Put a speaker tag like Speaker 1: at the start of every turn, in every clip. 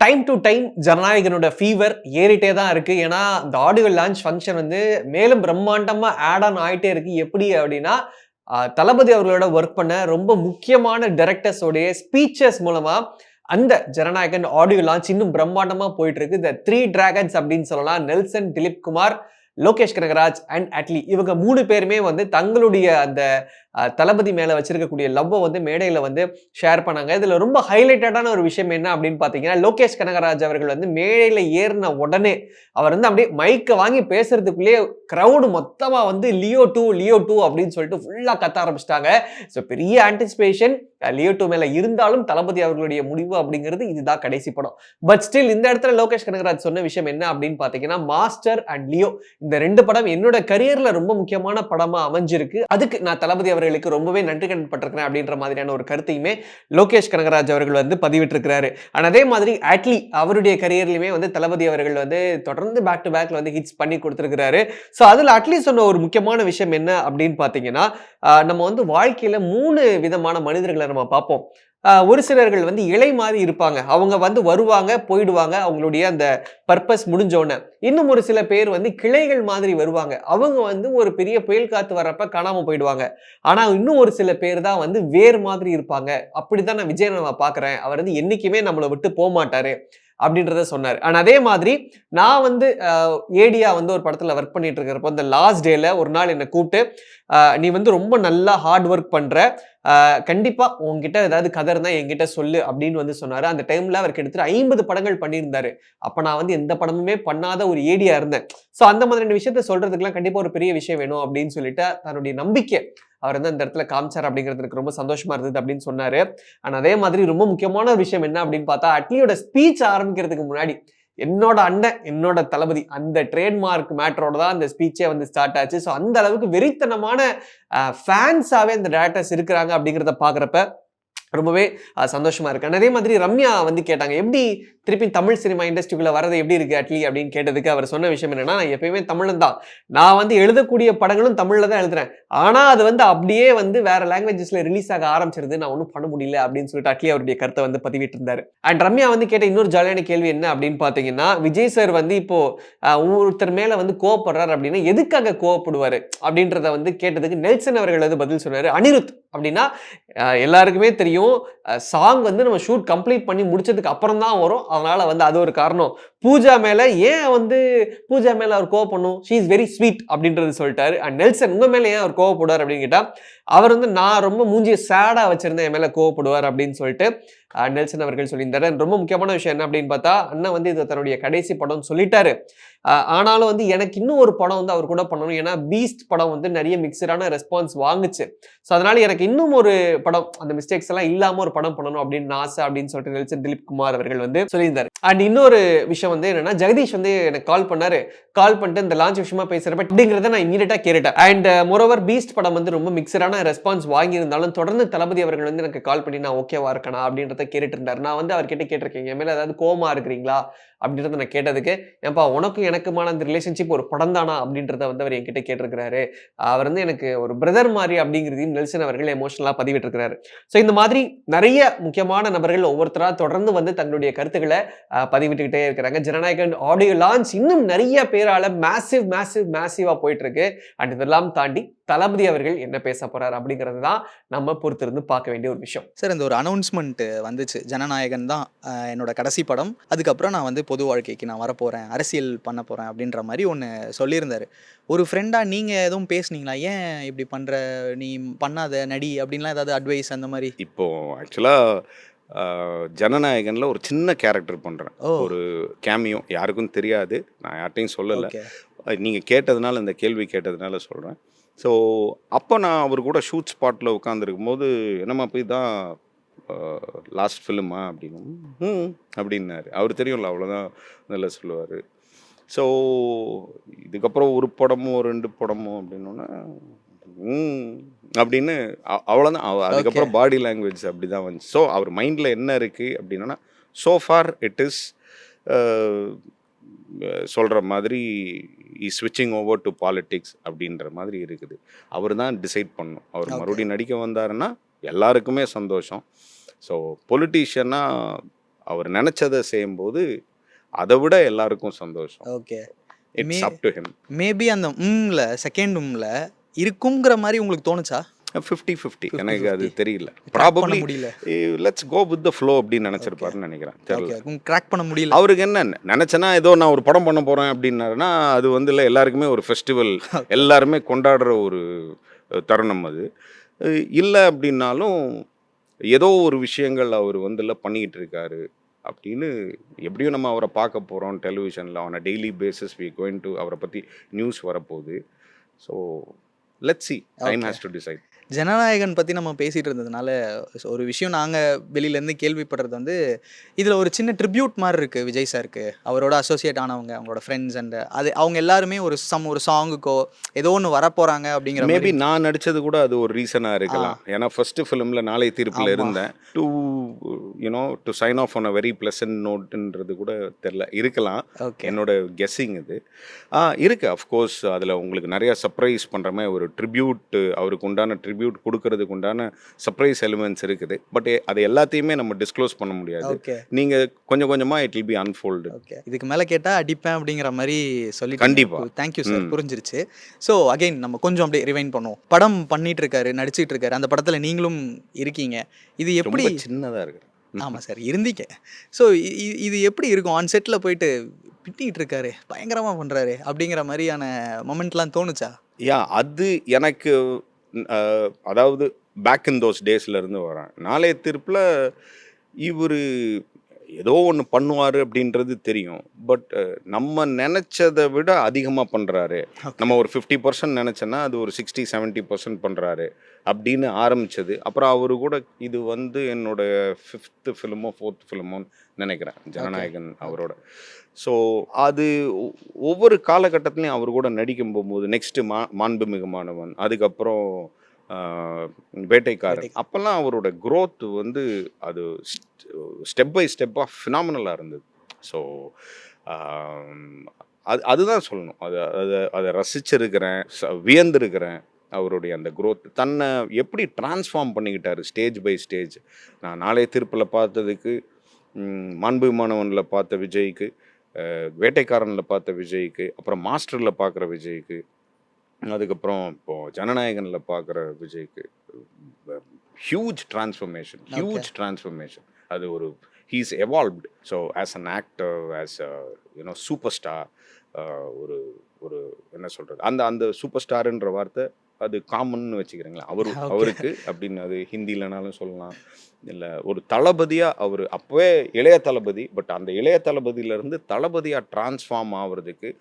Speaker 1: Time to time ஜனநாயகனோட fever ஏறிட்டே தான் இருக்கு. ஏன்னா, இந்த ஆடியோ லான்ச் ஃபங்ஷன் வந்து மேலும் பிரம்மாண்டமா ஆட் ஆன் ஆயிட்டே இருக்கு. எப்படி அப்படின்னா, தளபதி அவர்களோட ஒர்க் பண்ண ரொம்ப முக்கியமான டைரக்டர்ஸ் உடைய ஸ்பீச்சஸ் மூலமா அந்த ஜனநாயகன் ஆடியோ லான்ச் இன்னும் பிரம்மாண்டமா போயிட்டு இருக்கு. இந்த 3 டிராகன்ஸ் அப்படின்னு சொல்லலாம். நெல்சன், திலீப் குமார், லோகேஷ் கனகராஜ் அண்ட் அட்லி. இவங்க 3 பேருமே வந்து தங்களுடைய அந்த தளபதி மேல வச்சிருக்கக்கூடிய லவ்வ வந்து மேடையில வந்து ஷேர் பண்ணாங்க. இதுல ரொம்ப ஹைலைட்டடான ஒரு விஷயம் என்ன அப்படின்னு பார்த்தீங்கன்னா, லோகேஷ் கனகராஜ் அவர்கள் வந்து மேடையில ஏறுன உடனே, அவர் வந்து அப்படியே மைக்க வாங்கி பேசுறதுக்குள்ளேயே கிரவுட் மொத்தமா வந்து லியோ 2, லியோ 2 அப்படின்னு சொல்லிட்டு ஃபுல்லா கத்த ஆரம்பிச்சுட்டாங்க. ஸோ பெரிய ஆன்டிசிபேஷன் லியோ 2 மேல இருந்தாலும் தளபதி அவர்களுடைய முடிவு அப்படிங்கிறது இதுதான் கடைசி படம். பட் ஸ்டில் இந்த இடத்துல லோகேஷ் கனகராஜ் சொன்ன விஷயம் என்ன அப்படின்னு பார்த்தீங்கன்னா, மாஸ்டர் அண்ட் லியோ இந்த 2 படம் என்னோட கரியர்ல ரொம்ப முக்கியமான படமா அமைஞ்சிருக்கு. அதுக்கு நான் தளபதி அவர்களுக்கு ரொம்பவே நன்றி கடன் பட்டிருக்கிறேன் அப்படின்ற மாதிரியான ஒரு கருத்தையுமே லோகேஷ் கனகராஜ் அவர்கள் வந்து பதிவிட்டிருக்கிறாரு. அண்ட் அதே மாதிரி அட்லி அவருடைய கரியர்லயுமே வந்து தளபதி அவர்கள் வந்து தொடர்ந்து பேக் டு பேக்ல வந்து ஹிட்ஸ் பண்ணி கொடுத்திருக்கிறாரு. சோ அதுல அட்லி சொன்ன ஒரு முக்கியமான விஷயம் என்ன அப்படின்னு பாத்தீங்கன்னா, நம்ம வந்து வாழ்க்கையில 3 விதமான மனிதர்களை நம்ம பார்ப்போம். ஒரு சிலர்கள் வந்து இலை மாதிரி இருப்பாங்க. அவங்க வந்து வருவாங்க, போயிடுவாங்க. அவங்களுடைய அந்த பர்ப்பஸ் முடிஞ்சோன. இன்னும் ஒரு சில பேர் வந்து கிளைகள் மாதிரி வருவாங்க. அவங்க வந்து ஒரு பெரிய புயல் காத்து வர்றப்ப காணாம போயிடுவாங்க. ஆனா இன்னும் ஒரு சில பேர் தான் வந்து வேர் மாதிரி இருப்பாங்க. அப்படிதான் நான் விஜயன நான் பார்க்கிறேன். அவர் வந்து என்னைக்குமே நம்மள விட்டு போமாட்டாரு. அப்படின்றத சொன்னாரு. ஆனா அதே மாதிரி நான் வந்து ஏடியா வந்து ஒரு படத்துல வொர்க் பண்ணிட்டு இருக்கிறப்போ, இந்த லாஸ்ட் டேல ஒரு நாள் என்ன கூப்பிட்டு, "நீ வந்து ரொம்ப நல்லா ஹார்ட் ஒர்க் பண்ற. கண்டிப்பா உன்கிட்ட ஏதாவது கதை இருந்தா என்கிட்ட சொல்லு" அப்படின்னு வந்து சொன்னாரு. அந்த டைம்ல அவர் கிட்டத்தட்ட 50 படங்கள் பண்ணியிருந்தாரு. அப்ப நான் வந்து எந்த படமுமே பண்ணாத ஒரு ஏடியா இருந்தேன். சோ அந்த மாதிரியான விஷயத்த சொல்றதுக்குலாம் கண்டிப்பா ஒரு பெரிய விஷயம் வேணும் அப்படின்னு சொல்லிட்டு, தன்னுடைய நம்பிக்கை அவர் வந்து அந்த இடத்துல காமிச்சார் அப்படிங்கிறது எனக்கு ரொம்ப சந்தோஷமா இருந்தது அப்படின்னு சொன்னாரு. ஆனா அதே மாதிரி ரொம்ப முக்கியமான ஒரு விஷயம் என்ன அப்படின்னு பார்த்தா, அட்லியோட ஸ்பீச் ஆரம்பிக்கிறதுக்கு முன்னாடி, என்னோட அண்ணன், என்னோட தளபதி அந்த ட்ரேட்மார்க் மேட்டரோட தான் அந்த ஸ்பீச்சே வந்து ஸ்டார்ட் ஆச்சு. சோ அந்த அளவுக்கு வெறித்தனமான ஃபேன்ஸாவே அந்த டைரக்டர்ஸ் இருக்கிறாங்க அப்படிங்கிறத பார்க்கிறப்ப ரொம்பவே சந்தோஷமா இருக்கு. அதே மாதிரி ரம்யா வந்து கேட்டாங்க, "எப்படி திருப்பி தமிழ் சினிமா இண்டஸ்ட்ரிக்குள்ள வர்றது எப்படி இருக்கு அட்லி?" அப்படின்னு கேட்டதுக்கு அவர் சொன்ன விஷயம் என்னன்னா, "நான் எப்பயுமே தமிழன் தான். நான் வந்து எழுதக்கூடிய படங்களும் தமிழ்ல தான் எழுதுறேன். ஆனா அது வந்து அப்படியே வந்து வேற லாங்குவேஜஸ்ல ரிலீஸ் ஆக ஆரம்பிச்சிருது. நான் ஒண்ணும் பண்ண முடியல." அப்படின்னு சொல்லிட்டு அட்லி அவருடைய கருத்தை வந்து பதிவிட்டிருந்தாரு. அண்ட் ரம்யா வந்து கேட்ட இன்னொரு ஜாலியான கேள்வி என்ன அப்படின்னு பார்த்தீங்கன்னா, விஜய் சார் வந்து இப்போ ஒருத்தர் மேல வந்து கோவப்படுறாரு அப்படின்னா, எதுக்காக கோவப்படுவாரு? அப்படின்றத வந்து கேட்டதுக்கு நெல்சன் அவர்கள் வந்து பதில் சொன்னாரு. அனிருத் அப்படின்னா எல்லாருக்குமே தெரியும். சாங் வந்து நம்ம ஷூட் கம்ப்ளீட் பண்ணி முடிச்சதுக்கு அப்புறம் தான் வரும். அதனால வந்து அது ஒரு காரணம். பூஜா மேல ஏன் வந்து பூஜா மேல அவர் கோவப்படணும்? ஷி இஸ் வெரி ஸ்வீட் அப்படின்றது சொல்லிட்டாரு. அண்ட் நெல்சன் உங்க மேல ஏன் அவர் கோவப்படுவார் அப்படின்னு கேட்டா, அவர் வந்து நான் ரொம்ப மூஞ்சிய சேடா வச்சிருந்தேன் என் மேல கோவப்படுவார் அப்படின்னு சொல்லிட்டு நெல்சன் அவர்கள் சொல்லியிருந்தாரு. ரொம்ப முக்கியமான விஷயம் என்ன அப்படின்னு பார்த்தா, அண்ணன் வந்து இது தன்னுடைய கடைசி படம்னு சொல்லிட்டாரு. ஆனாலும் வந்து எனக்கு இன்னும் ஒரு படம் வந்து அவர் கூட பண்ணணும். ஏன்னா பீஸ்ட் படம் வந்து நிறைய மிக்ஸ்டான ரெஸ்பான்ஸ் வாங்குச்சு. சோ அதனால எனக்கு இன்னும் ஒரு படம் அந்த மிஸ்டேக்ஸ் எல்லாம் இல்லாம ஒரு படம் பண்ணணும் அப்படின்னு ஆசை அப்படின்னு சொல்லிட்டு நெல்சன் திலீப் குமார் அவர்கள் வந்து சொல்லியிருந்தாரு. அண்ட் இன்னொரு விஷயம் வந்து என்னன்னா, ஜெகதீஷ் வந்து எனக்கு கால் பண்ணாரு. கால் பண்ணிட்டு இந்த லான்ச் விஷயமா பேசுறப்ப அப்படிங்கிறத நான் இமீடியட்டா கேட்டுட்டேன். அண்ட் மோரோவர் பீஸ்ட் படம் வந்து ரொம்ப மிக்ஸ்டான ரெஸ்பான்ஸ் வாங்கியிருந்தாலும் தொடர்ந்து தளபதி அவர்கள் வந்து எனக்கு கால் பண்ணி நான் ஓகேவா இருக்கேனா அப்படின்றத கேட்டுட்டு இருந்தாரு. நான் வந்து அவர்கிட்ட கேட்டிருக்கேன், என் மேல ஏதாவது கோவமா இருக்கிறீங்களா அப்படின்றத நான் கேட்டதுக்கு, ஏன்பா உனக்கும் எனக்குமான அந்த ரிலேஷன்ஷிப் ஒரு படம் தானா அப்படின்றத வந்து அவர் என்கிட்ட கேட்டிருக்கிறாரு. அவர் வந்து எனக்கு ஒரு பிரதர் மாதிரி அப்படிங்கிறதையும் நெல்சன் அவர்கள் எமோஷனலா பதிவிட்டிருக்கிறாரு. ஸோ இந்த மாதிரி நிறைய முக்கியமான நபர்கள் ஒவ்வொருத்தரா தொடர்ந்து வந்து தங்களுடைய கருத்துக்களை பதிவிட்டுக்கிட்டே இருக்கிறாங்க. ஜனநாயகன் ஆடியோ லான்ச் இன்னும் நிறைய பேரால மேசிவா போயிட்டு இருக்கு. அண்ட் இதெல்லாம் தாண்டி தளபதி அவர்கள் என்ன பேச போறாரு அப்படிங்கிறது தான் நம்ம பொறுத்திருந்து பார்க்க வேண்டிய ஒரு விஷயம்.
Speaker 2: சார், இந்த ஒரு அனௌன்ஸ்மெண்ட் வந்துச்சு. ஜனநாயகன் தான் என்னோட கடைசி படம். அதுக்கப்புறம் நான் வந்து பொது வாழ்க்கைக்கு நான் வரப்போறேன், அரசியல் பண்ண போறேன் அப்படின்ற மாதிரி ஒன்று சொல்லியிருந்தாரு. ஒரு ஃப்ரெண்டா நீங்க எதுவும் பேசுனீங்களா? ஏன் இப்படி பண்ற? நீ பண்ணாத, நடி அப்படின்லாம் ஏதாவது அட்வைஸ் அந்த மாதிரி?
Speaker 3: இப்போ ஆக்சுவலா ஜனநாயகன்ல ஒரு சின்ன கேரக்டர் பண்றேன்.
Speaker 2: ஓ,
Speaker 3: ஒரு கேமியோ யாருக்கும் தெரியாது. நான் யார்ட்டயும் சொல்லல.
Speaker 2: ஓகே.
Speaker 3: நீங்க கேட்டதுனால இந்த கேள்வி கேட்டதுனால சொல்றேன். ஸோ அப்போ நான் அவர் கூட ஷூட் ஸ்பாட்ல உட்காந்துருக்கும்போது, "என்னம்மா போய் தான் லாஸ்ட் ஃபிலிமா?" அப்படின்னு. "ம்" அப்படின்னாரு. அவரு தெரியும்ல அவ்வளோதான் நல்லா சொல்லுவாரு. ஸோ இதுக்கப்புறம் ஒரு படமோ 2 படமோ அப்படின்னோன்னே, ம் அப்படின்னு அவ்வளோதான்.
Speaker 2: ஓகே.
Speaker 3: அதுக்கப்புறம் பாடி லாங்குவேஜ் அப்படிதான் வந்துச்சு. ஸோ அவர் மைண்டில் என்ன இருக்குது அப்படின்னா, ஸோ ஃபார் இட் இஸ் சொல்கிற மாதிரி ஸ்விட்சிங் ஓவர் டு பாலிட்டிக்ஸ் அப்படின்ற மாதிரி இருக்குது. அவர் தான் டிசைட் பண்ணணும். அவர்
Speaker 2: ஓகே.
Speaker 3: மறுபடியும் நடிக்க வந்தாருன்னா எல்லாருக்குமே சந்தோஷம். ஸோ பொலிட்டீஷியனாக அவர் நினச்சதை செய்யும்போது அதை விட எல்லாருக்கும் சந்தோஷம்.
Speaker 2: Okay.
Speaker 3: It's up to him.
Speaker 2: Maybe அந்த செகண்ட் இருக்குங்கிற மாதிரி உங்களுக்கு தோணுச்சா?
Speaker 3: 50-50 எனக்கு அது
Speaker 2: 50-50.
Speaker 3: தெரியல.
Speaker 2: பண்ண
Speaker 3: ப்ராபப்ளி
Speaker 2: முடியல.
Speaker 3: Let's go with the flow அப்படின்னு நினச்சிருப்பாருன்னு நினைக்கிறேன். தெரியல.
Speaker 2: கிராக் பண்ண முடியல.
Speaker 3: அவருக்கு என்ன நினச்சேன்னா ஏதோ நான் ஒரு படம் பண்ண போகிறேன் அப்படின்னாருன்னா அது வந்து இல்லை, எல்லாருக்குமே ஒரு ஃபெஸ்டிவல், எல்லாருமே கொண்டாடுற ஒரு தருணம் அது. இல்லை அப்படின்னாலும் ஏதோ ஒரு விஷயங்கள் அவர் வந்து இல்லை பண்ணிக்கிட்டு இருக்காரு அப்படின்னு எப்படியும் நம்ம அவரை பார்க்க போகிறோம் டெலிவிஷனில் on a daily basis. We going to அவரை பற்றி நியூஸ் வரப்போகுது. So let's see, time has to decide.
Speaker 2: Jananayagan பற்றி நம்ம பேசிகிட்டு இருந்ததுனால ஒரு விஷயம் நாங்கள் வெளியிலேருந்து கேள்விப்படுறது வந்து இதில் ஒரு சின்ன ட்ரிபியூட் மாதிரி இருக்குது விஜய் சாருக்கு. அவரோட அசோசியேட் ஆனவங்க, அவங்களோட ஃப்ரெண்ட்ஸ் அண்ட் அது அவங்க எல்லாருமே ஒரு சாங்குக்கோ ஏதோ ஒன்று வரப்போகிறாங்க அப்படிங்கிற
Speaker 3: மேபி நான் நடித்தது கூட அது ஒரு ரீசனாக இருக்கலாம். ஏன்னா ஃபர்ஸ்ட் ஃபிலிமில் நாளை தீர்ப்பில் இருந்தேன். To sign off on a very pleasant நோட்டுன்றது கூட தெரில, இருக்கலாம். என்னோட கெஸ்ஸிங் இது இருக்குது. அஃப்கோர்ஸ் அதில் உங்களுக்கு நிறையா சர்ப்ரைஸ் பண்ணுற மாதிரி ஒரு ட்ரிபியூட், அவருக்கு உண்டான ட்ரிபியூட் கொடுக்கறதுக்கு உண்டான சர்ப்ரைஸ் எலிமெண்ட்ஸ் இருக்குது. பட் அது எல்லாத்தையுமே நம்ம டிஸ்க்ளோஸ் பண்ண முடியாது. நீங்கள் கொஞ்சம் கொஞ்சமாக it will be unfold.
Speaker 2: Okay. இதுக்கு மேலே கேட்டால் அடிப்பேன் அப்படிங்கிற மாதிரி சொல்லி.
Speaker 3: கண்டிப்பாக.
Speaker 2: தேங்க்யூ சார், புரிஞ்சிருச்சு. ஸோ அகைன் நம்ம கொஞ்சம் அப்படியே ரிவைண்ட் பண்ணுவோம். படம் பண்ணிட்டு இருக்காரு, நடிச்சிட்டு இருக்காரு, அந்த படத்தில் நீங்களும் இருக்கீங்க. இது எப்படி?
Speaker 3: சின்னதாக இருக்கு.
Speaker 2: ஆமாம் சார், இருந்தீங்க. ஸோ இது எப்படி இருக்கும்? ஆன் செட்டில் போயிட்டு பிட்டிகிட்டு இருக்காரு, பயங்கரமாக பண்ணுறாரு அப்படிங்கிற மாதிரியான மொமெண்ட்லாம் தோணுச்சா?
Speaker 3: அது எனக்கு அதாவது பேக் இன் தோஸ் டேஸ்லேருந்து வரேன். நாளைய தீர்ப்பில் இவர் ஏதோ ஒன்று பண்ணுவார் அப்படின்றது தெரியும். பட் நம்ம நினச்சதை விட அதிகமாக பண்ணுறாரு. நம்ம ஒரு 50% நினச்சோன்னா அது ஒரு 60-70% பண்ணுறாரு அப்படின்னு ஆரம்பித்தது. அப்புறம் அவரு கூட இது வந்து என்னோட 5th ஃபிலிமோ 4th ஃபிலிமோன்னு நினைக்கிறேன், ஜனநாயகன் அவரோட. ஸோ அது ஒவ்வொரு காலகட்டத்துலையும் அவர் கூட நடிக்கும் போகும்போது நெக்ஸ்ட்டு மாண்புமிகுமானவன், அதுக்கப்புறம் வேட்டைக்காரன், அப்போல்லாம் அவரோட க்ரோத் வந்து அது ஸ்டெப் பை ஸ்டெப்பாக ஃபினாமினலாக இருந்தது. ஸோ அதுதான் சொல்லணும். அதை ரசிச்சிருக்கிறேன், வியந்திருக்கிறேன். அவருடைய அந்த க்ரோத், தன்னை எப்படி டிரான்ஸ்ஃபார்ம் பண்ணிக்கிட்டாரு ஸ்டேஜ் பை ஸ்டேஜ். நான் நாளைய தீர்ப்பில் பார்த்ததுக்கு, மாண்புமிகுமானவனில் பார்த்த விஜய்க்கு, வேட்டைக்காரனில் பார்த்த விஜய்க்கு, அப்புறம் மாஸ்டரில் பார்க்குற விஜய்க்கு, அதுக்கப்புறம் இப்போது ஜனநாயகனில் பார்க்குற விஜய்க்கு ஹியூஜ் டிரான்ஸ்ஃபர்மேஷன். அது ஒரு he's evolved. So as an actor, as super star, ஒரு ஒரு என்ன சொல்கிறது, அந்த சூப்பர் ஸ்டாருன்ற வார்த்தை அது காமன்னு வச்சுக்கிறீங்களா அவருக்கு அப்படின்னு. அது ஹிந்திலனாலும் சொல்லலாம், இல்லை ஒரு தளபதியாக அவர் அப்போவே இளைய தளபதி. பட் அந்த இளைய தளபதியிலேருந்து தளபதியாக டிரான்ஸ்ஃபார்ம் ஆகிறதுக்கு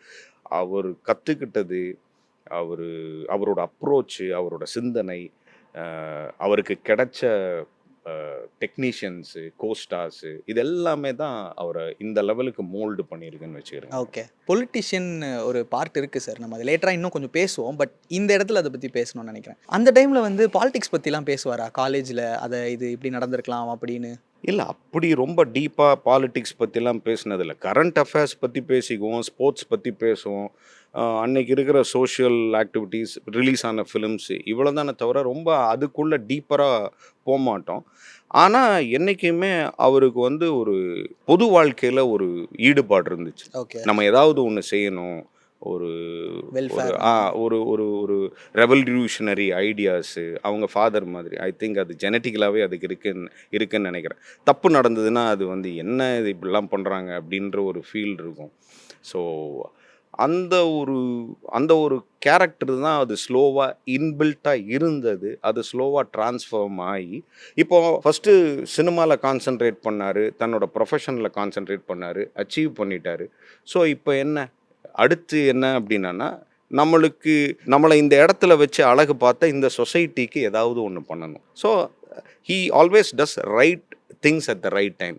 Speaker 3: அவர் கற்றுக்கிட்டது, அவரோட அப்ரோச்சு, அவரோட சிந்தனை, அவருக்கு கிடைச்ச டெக்னீஷியன்ஸு, கோஸ்டார்ஸு, இது எல்லாமே தான் அவரை இந்த லெவலுக்கு மோல்டு பண்ணியிருக்குன்னு வச்சுக்கிறேன்.
Speaker 2: ஓகே. பொலிட்டிஷியன் ஒரு பார்ட் இருக்குது சார், நம்ம அது லேட்டராக இன்னும் கொஞ்சம் பேசுவோம். பட் இந்த இடத்துல அதை பற்றி பேசணும்னு நினைக்கிறேன். அந்த டைமில் வந்து பாலிடிக்ஸ் பற்றிலாம் பேசுவாரா காலேஜில்? இது இப்படி நடந்திருக்கலாம் அப்படின்னு?
Speaker 3: இல்லை, அப்படி ரொம்ப டீப்பாக பாலிட்டிக்ஸ் பற்றிலாம் பேசினதில்லை. கரண்ட் அஃபேர்ஸ் பற்றி பேசிக்குவோம், ஸ்போர்ட்ஸ் பற்றி பேசுவோம், அன்னைக்கு இருக்கிற சோஷியல் ஆக்டிவிட்டீஸ், ரிலீஸ் ஆன ஃபிலிம்ஸு, இவ்வளோ தானே தவிர ரொம்ப அதுக்குள்ளே டீப்பராக போக மாட்டோம். ஆனால் என்றைக்குமே அவருக்கு வந்து ஒரு பொது வாழ்க்கையில் ஒரு ஈடுபாடு இருந்துச்சு. நம்ம ஏதாவது ஒன்று செய்யணும், ஒரு ஒரு ஒரு ஒரு ரெவல்யூஷனரி ஐடியாஸு, அவங்க ஃபாதர் மாதிரி. ஐ திங்க் அது ஜெனட்டிக்கலாகவே அதுக்கு இருக்குன்னு நினைக்கிறேன். தப்பு நடந்ததுன்னா அது வந்து என்ன இது இப்படிலாம் பண்ணுறாங்க அப்படின்ற ஒரு ஃபீல் இருக்கும். ஸோ அந்த ஒரு கேரக்டர் தான் அது ஸ்லோவாக இன்பில்ட்டாக இருந்தது. அது ஸ்லோவாக ட்ரான்ஸ்ஃபார்ம் ஆகி இப்போது ஃபஸ்ட்டு சினிமாவில் கான்சென்ட்ரேட் பண்ணார், தன்னோட ப்ரொஃபஷனில் கான்சென்ட்ரேட் பண்ணார், அச்சீவ் பண்ணிட்டார். ஸோ இப்போ அடுத்து என்ன அப்படின்னா, நம்மளை இந்த இடத்துல வச்சு அழகு பார்த்த இந்த சொசைட்டிக்கு ஏதாவது ஒன்று பண்ணணும். So he always does right things at the right time.